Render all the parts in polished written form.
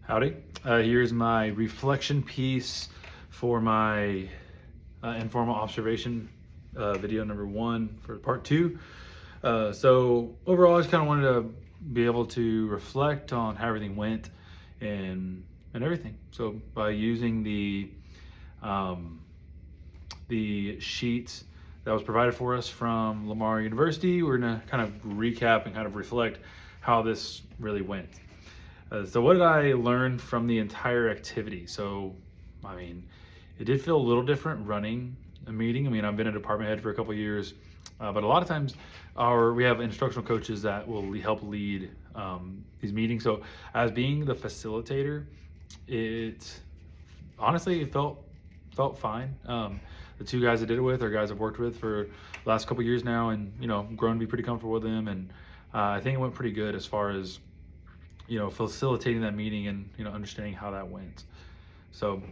Howdy. Here's my reflection piece for my informal observation video number 1 for part 2. So overall, I just kind of wanted to be able to reflect on how everything went and everything. So by using the sheets that was provided for us from Lamar University, we're gonna kind of recap and kind of reflect how this really went. So what did I learn from the entire activity? So, I mean, it did feel a little different running a meeting. I mean, I've been a department head for a couple of years, but a lot of times we have instructional coaches that will help lead these meetings. So as being the facilitator, it honestly, it felt fine. The two guys I did it with are guys I've worked with for the last couple of years now, and grown to be pretty comfortable with them. And I think it went pretty good as far as facilitating that meeting and understanding how that went. So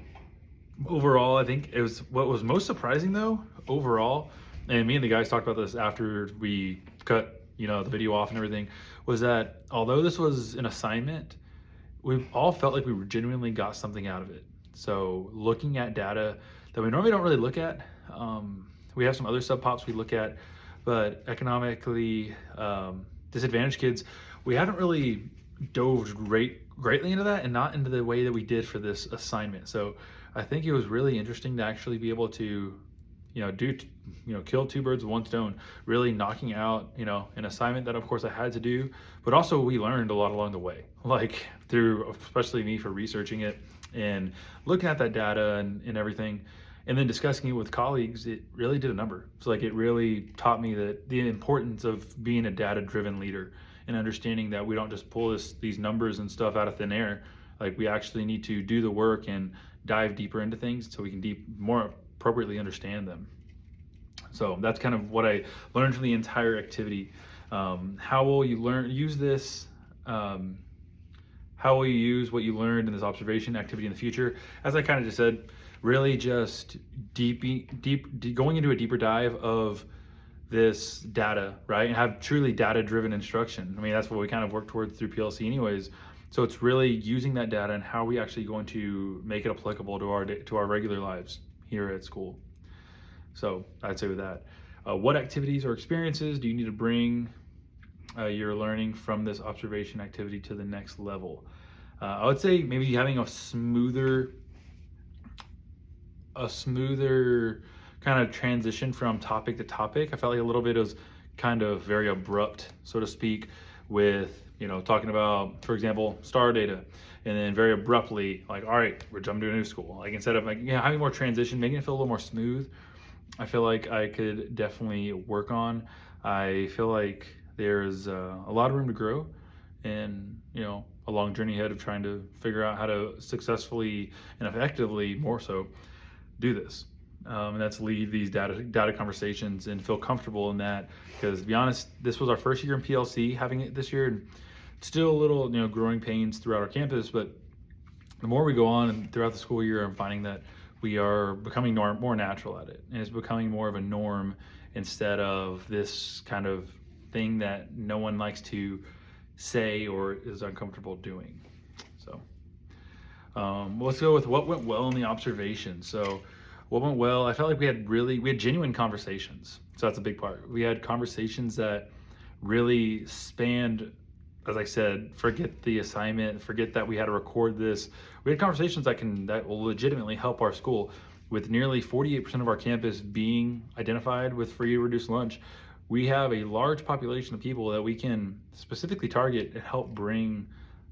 overall, I think it was what was most surprising though overall, and me and the guys talked about this after we cut the video off and everything, was that although this was an assignment, we all felt like we genuinely got something out of it. So looking at data that we normally don't really look at, we have some other sub-pops we look at, but economically disadvantaged kids, we haven't really dove greatly into that, and not into the way that we did for this assignment. So I think it was really interesting to actually be able to kill two birds with one stone, really knocking out an assignment that of course I had to do, but also we learned a lot along the way, like through, especially me, for researching it and looking at that data and everything, and then discussing it with colleagues. It really did a number. So like, it really taught me that the importance of being a data-driven leader and understanding that we don't just pull these numbers and stuff out of thin air. Like, we actually need to do the work and dive deeper into things so we can more appropriately understand them. So that's kind of what I learned from the entire activity. How will you use this? How will you use what you learned in this observation activity in the future? As I kind of just said, really just going into a deeper dive of this data, right? And have truly data-driven instruction. I mean, that's what we kind of work towards through PLC anyways. So it's really using that data and how we actually going to make it applicable to our regular lives here at school. So I'd say with that, what activities or experiences do you need to bring your learning from this observation activity to the next level? I would say maybe having a smoother kind of transition from topic to topic. I felt like a little bit was kind of very abrupt, so to speak, with talking about, for example, star data, and then very abruptly, like, all right, we're jumping to a new school. Like, instead of having more transition, making it feel a little more smooth, I feel like I could definitely work on. I feel like there's a lot of room to grow, and a long journey ahead of trying to figure out how to successfully and effectively, more so, do this. And that's lead these data conversations and feel comfortable in that, because to be honest, this was our first year in PLC, having it this year, and still a little growing pains throughout our campus. But the more we go on and throughout the school year, I'm finding that we are becoming more natural at it, and it's becoming more of a norm instead of this kind of thing that no one likes to say or is uncomfortable doing. So let's go with what went well in the observation. So what went well, I felt like we had genuine conversations. So that's a big part. We had conversations that really spanned, as I said, forget the assignment, forget that we had to record this. We had conversations that will legitimately help our school. With nearly 48% of our campus being identified with free or reduced lunch, we have a large population of people that we can specifically target and help bring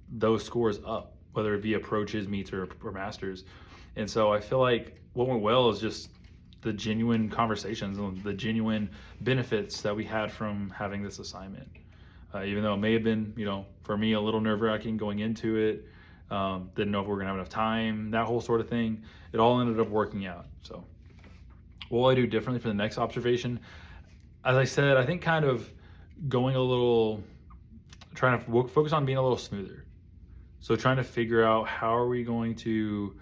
those scores up, whether it be approaches, meets, or masters. And so I feel like what went well is just the genuine conversations and the genuine benefits that we had from having this assignment. Even though it may have been, for me, a little nerve-wracking going into it, didn't know if we were gonna have enough time, that whole sort of thing, it all ended up working out. So what will I do differently for the next observation? As I said, I think kind of going trying to focus on being a little smoother. So trying to figure out how are we going to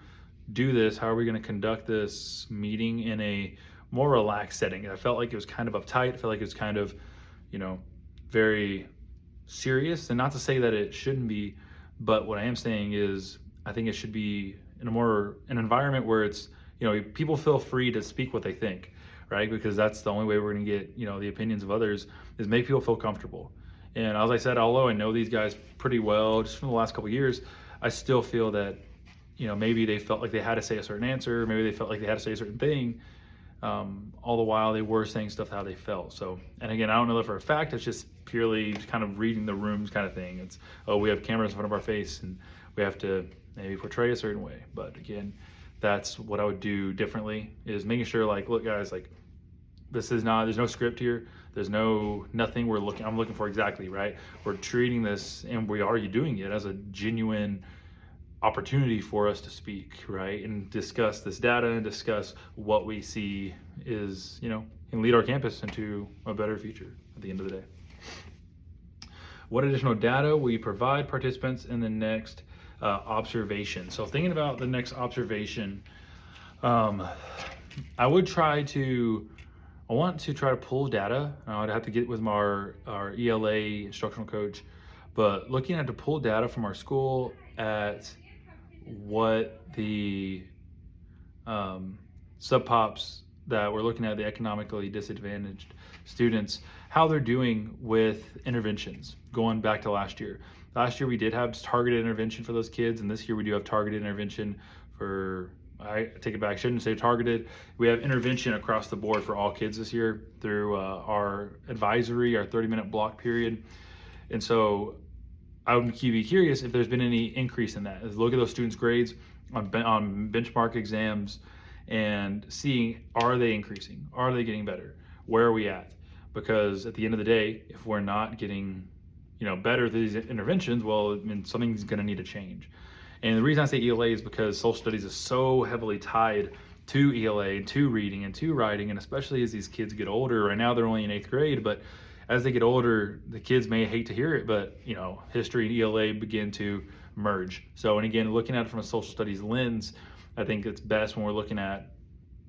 do this, how are we going to conduct this meeting in a more relaxed setting. I felt like it was kind of uptight. I felt like it was kind of, very serious, and not to say that it shouldn't be, but what I am saying is I think it should be in an environment where it's, people feel free to speak what they think, right? Because that's the only way we're going to get, the opinions of others, is make people feel comfortable. And as I said, although I know these guys pretty well just from the last couple of years, I still feel that, maybe they felt like they had to say a certain answer, maybe they felt like they had to say a certain thing. All the while they were saying stuff how they felt. So, and again, I don't know that for a fact, it's just purely kind of reading the rooms kind of thing. It's, oh, we have cameras in front of our face and we have to maybe portray a certain way. But again, that's what I would do differently, is making sure, like, look guys, like, there's no script here. There's nothing I'm looking for exactly, right? We're treating this, and we are doing it as a genuine opportunity for us to speak, right? And discuss this data and discuss what we see is, can lead our campus into a better future at the end of the day. What additional data will you provide participants in the next observation? So thinking about the next observation, I want to try to pull data. I'd have to get with our ELA instructional coach, but looking at to pull data from our school at what the sub-pops that we're looking at, the economically disadvantaged students, how they're doing with interventions going back to last year. Last year we did have targeted intervention for those kids, and this year we do have targeted intervention for, I take it back, I shouldn't say targeted. We have intervention across the board for all kids this year through our advisory, our 30-minute block period. And so I would be curious if there's been any increase in that. Look at those students' grades on benchmark exams and seeing, are they increasing? Are they getting better? Where are we at? Because at the end of the day, if we're not getting, better through these interventions, well, something's going to need to change. And the reason I say ELA is because social studies is so heavily tied to ELA, to reading, and to writing, and especially as these kids get older. Right now they're only in 8th grade, but as they get older, the kids may hate to hear it, but history and ELA begin to merge. So, and again, looking at it from a social studies lens, I think it's best when we're looking at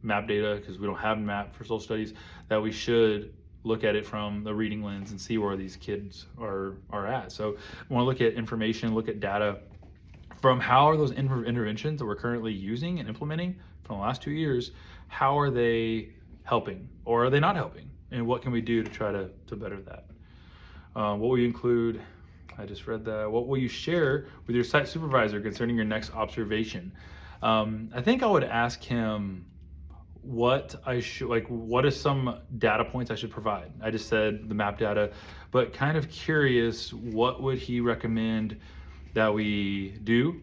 map data, because we don't have map for social studies, that we should look at it from the reading lens and see where these kids are at. So we want to look at information, look at data from how are those interventions that we're currently using and implementing from the last 2 years, how are they helping or are they not helping? And what can we do to try to better that? What will you include? I just read that. What will you share with your site supervisor concerning your next observation? I think I would ask him what what is some data points I should provide? I just said the map data, but kind of curious, what would he recommend that we do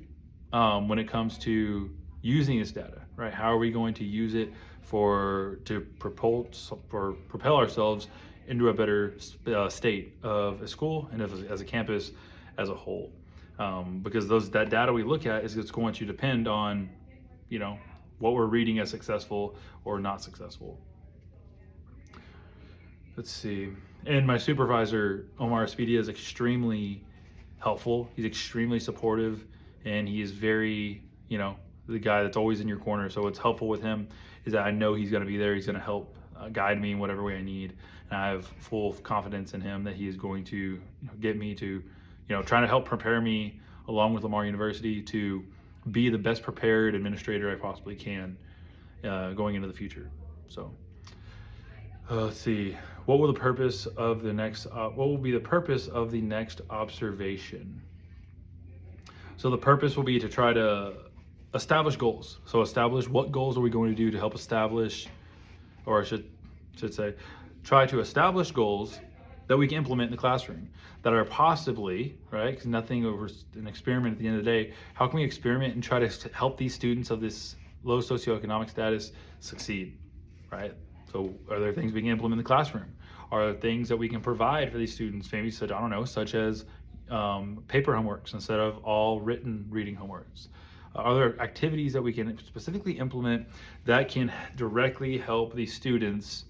when it comes to using this data, right? How are we going to use it to propel ourselves into a better state of a school and as a campus as a whole? Because that data we look at it's going to depend on, what we're reading as successful or not successful. Let's see. And my supervisor, Omar Espedia, is extremely helpful. He's extremely supportive, and he is very, the guy that's always in your corner. So what's helpful with him is that I know he's going to be there. He's going to help guide me in whatever way I need. And I have full confidence in him that he is going to get me to, trying to help prepare me along with Lamar University to be the best prepared administrator I possibly can going into the future. So let's see. What will be the purpose of the next observation? So the purpose will be to try to establish goals. So establish what goals are we going to do to help establish, or I should say, try to establish goals that we can implement in the classroom that are possibly, right, because nothing over an experiment at the end of the day. How can we experiment and try to help these students of this low socioeconomic status succeed, right? So are there things we can implement in the classroom? Are there things that we can provide for these students, maybe such as paper homeworks instead of all written reading homeworks? Are there activities that we can specifically implement that can directly help these students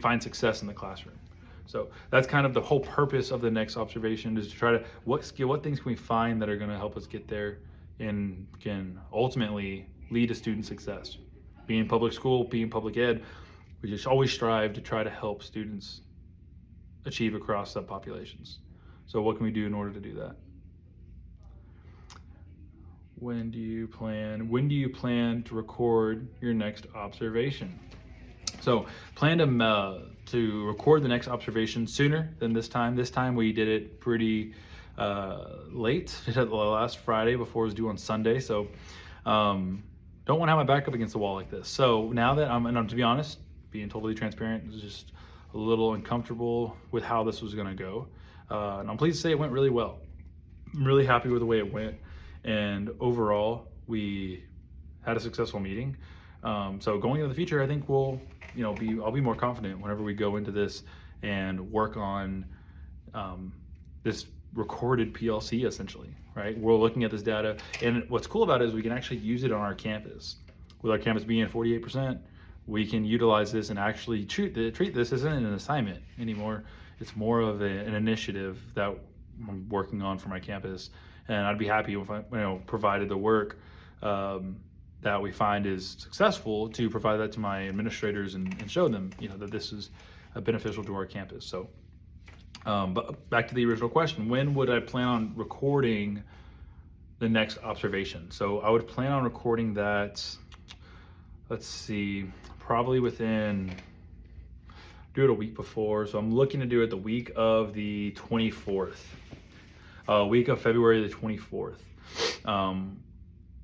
find success in the classroom? So that's kind of the whole purpose of the next observation, is to try to what things can we find that are going to help us get there and can ultimately lead to student success. Being public school, being public ed, we just always strive to try to help students achieve across subpopulations. So what can we do in order to do that? when do you plan to record your next observation? So plan to record the next observation sooner than this time. This time we did it pretty late, the last Friday before it was due on Sunday. So don't want to have my back up against the wall like this. So now that to be honest, being totally transparent, is just a little uncomfortable with how this was going to go. And I'm pleased to say it went really well. I'm really happy with the way it went. And overall, we had a successful meeting. So going into the future, I think I'll be more confident whenever we go into this and work on this recorded PLC essentially, right? We're looking at this data, and what's cool about it is we can actually use it on our campus. With our campus being at 48%, we can utilize this and actually treat this isn't an assignment anymore. It's more of an initiative that I'm working on for my campus, and I'd be happy if provided the work that we find is successful, to provide that to my administrators and show them that this is beneficial to our campus. So but back to the original question, when would I plan on recording the next observation? So I would plan on recording that, let's see, probably do it a week before. So I'm looking to do it the week of the 24th, week of February the 24th.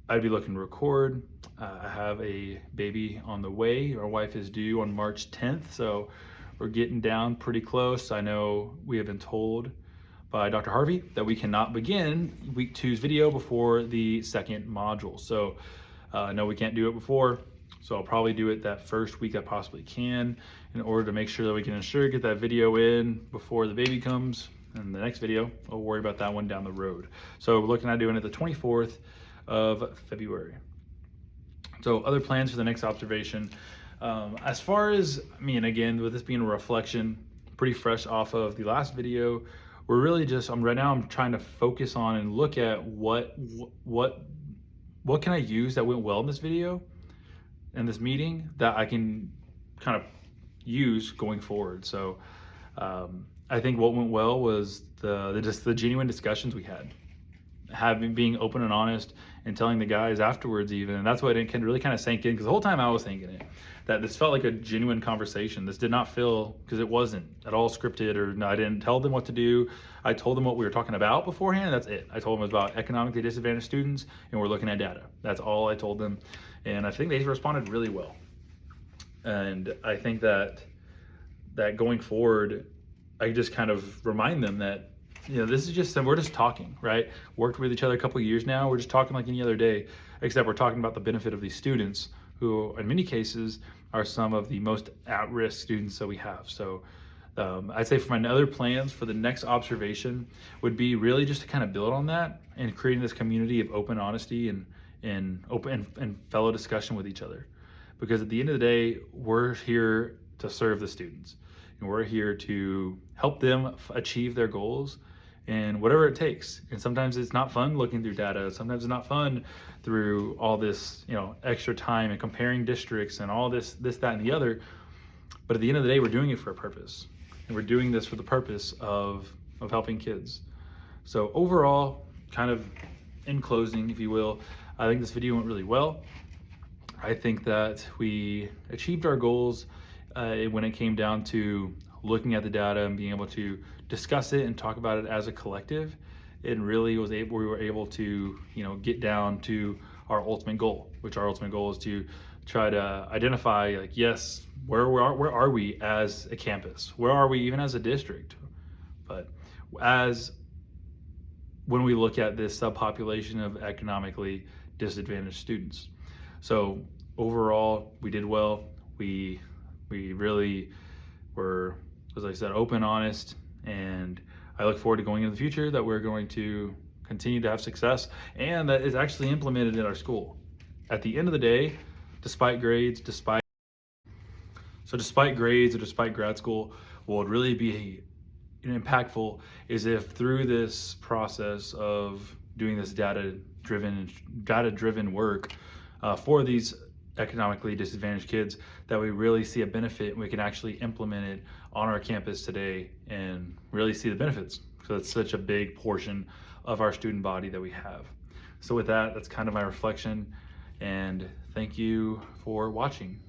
I'd be looking to record. I have a baby on the way. Our wife is due on March 10th, so we're getting down pretty close. I know we have been told by Dr. Harvey that we cannot begin week 2's video before the second module. So no, we can't do it before. So I'll probably do it that first week I possibly can, in order to make sure that we can get that video in before the baby comes. And the next video, I'll worry about that one down the road. So we're looking at doing it the 24th of February. So other plans for the next observation. As far as, again, with this being a reflection, pretty fresh off of the last video, we're really just, right now I'm trying to focus on and look at what can I use that went well in this video and this meeting that I can kind of use going forward. So I think what went well was the genuine discussions we had, being open and honest and telling the guys afterwards even. And that's what it can really kind of sank in, because the whole time I was thinking it, that this felt like a genuine conversation. This did not feel, because it wasn't at all scripted, or no, I didn't tell them what to do. I told them what we were talking about beforehand. That's it. I told them it was about economically disadvantaged students, and we're looking at data. That's all I told them. And I think they responded really well. And I think that going forward, I just kind of remind them that, this is just, we're just talking, right? Worked with each other a couple of years now. We're just talking like any other day, except we're talking about the benefit of these students, who in many cases are some of the most at-risk students that we have. So I'd say for my other plans for the next observation would be really just to kind of build on that and creating this community of open honesty and open and fellow discussion with each other. Because at the end of the day, we're here to serve the students, and we're here to help them achieve their goals, and whatever it takes. And sometimes it's not fun looking through data. Sometimes it's not fun through all this, extra time and comparing districts and all this, that, and the other. But at the end of the day, we're doing it for a purpose. And we're doing this for the purpose of helping kids. So overall, kind of in closing, if you will, I think this video went really well. I think that we achieved our goals when it came down to looking at the data and being able to discuss it and talk about it as a collective. It really we were able to, get down to our ultimate goal, which our ultimate goal is to try to identify, like, yes, where are we as a campus? Where are we even as a district? But when we look at this subpopulation of economically disadvantaged students. So overall, we did well. We really were, as I said, open, honest, and I look forward to going into the future that we're going to continue to have success, and that is actually implemented in our school. At the end of the day, despite grades, despite grades or despite grad school, what would really be impactful is if through this process of doing this data-driven work for these economically disadvantaged kids, that we really see a benefit and we can actually implement it on our campus today and really see the benefits. So it's such a big portion of our student body that we have. So with that, that's kind of my reflection, and thank you for watching.